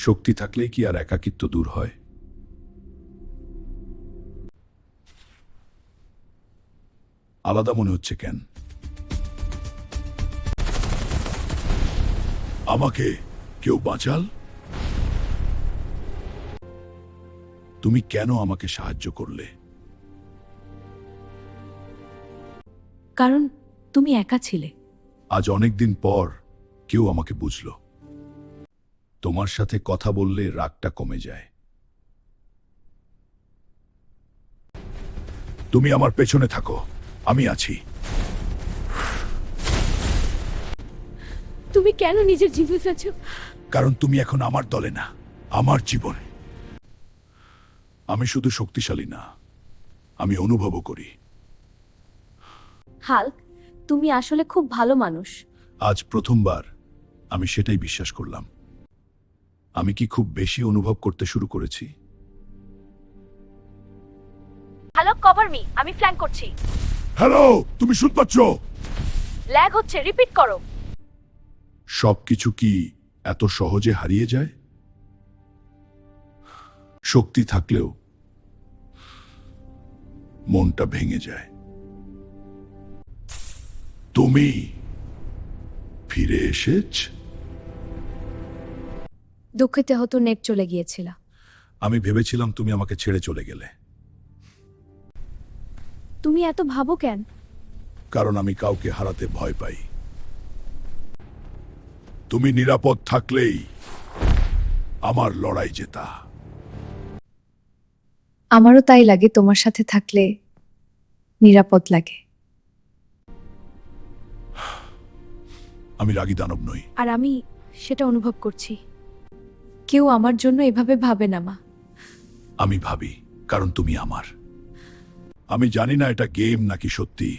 শক্তি থাকলেই কি আর একাকিত্ব দূর হয়? আলাদা মনে হচ্ছে কেন? আমাকে কেউ বাঁচাল? তুমি কেন আমাকে সাহায্য করলে? কারণ তুমি একা ছিলে। আজ অনেক দিন পর কেউ আমাকে বুঝল। তোমার সাথে কথা বললে রাগটা কমে যায়। তুমি আমার পেছনে থাকো, আমি আছি। তুমি কেন নিজের জীবন ফেলছো? কারণ তুমি এখন আমার দলে না, আমার জীবনে। আমি শুধু শক্তিশালী না, আমি অনুভবও করি। হাল্ক, তুমি আসলে খুব ভালো মানুষ। আজ প্রথমবার আমি সেটাই বিশ্বাস করলাম। আমি কি খুব বেশি অনুভব করতে শুরু করেছি? হ্যালো, কভার মি, আমি ফ্ল্যাঙ্ক করছি। হ্যালো, তুমি শুনতে পাচ্ছ? ল্যাগ হচ্ছে, রিপিট করো। সবকিছু কি এত সহজে হারিয়ে যায়? শক্তি থাকলেও মনটা ভেঙে যায়। তুমি ফিরে এসেছ? দুঃখিত হতো, নেট চলে গিয়েছিল। আমি ভেবেছিলাম তুমি আমাকে ছেড়ে চলে গেলে। তুমি এত ভাবো কেন? কারণ আমি কাউকে হারাতে ভয় পাই। তুমি নিরাপদ থাকলেই আমার লড়াই জেতা। আমারও তাই লাগে, তোমার সাথে থাকলে নিরাপদ লাগে। আমি রাগী দানব নই। আর আমি সেটা অনুভব করছি। কেউ আমার জন্য এভাবে ভাবে না, মা। আমি ভাবি, কারণ তুমি আমার। আমি জানি না এটা গেম নাকি সত্যি,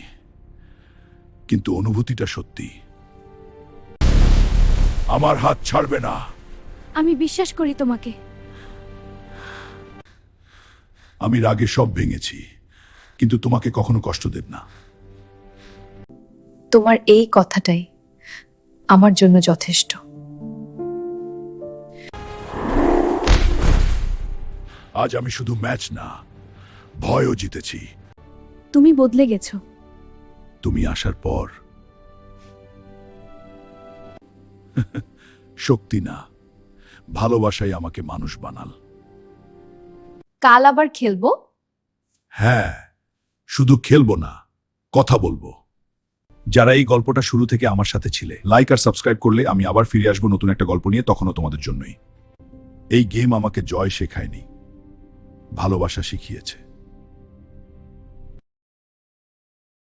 কিন্তু অনুভূতিটা সত্যি। আমার হাত ছাড়বে না। আমি বিশ্বাস করি তোমাকে। আমি রাগে সব ভেঙেছি, কিন্তু তোমাকে কখনো কষ্ট দেব না। তোমার এই কথাটাই আমার জন্য যথেষ্ট। আজ আমি শুধু ম্যাচ না, ভয়ও জিতেছি। তুমি বদলে গেছো। তুমি আসার পর শক্তি না, ভালোবাসাই আমাকে মানুষ বানাল। কাল আবার খেলবো। হ্যাঁ, শুধু খেলবো না, কথা বলবো। যারা এই গল্পটা শুরু থেকে আমার সাথে ছিলে, লাইক আর সাবস্ক্রাইব করলে আমি আবার ফিরে আসবো নতুন একটা গল্প নিয়ে, তখনও তোমাদের জন্যই। এই গেম আমাকে জয় শেখায়নি, ভালোবাসা শিখিয়েছে।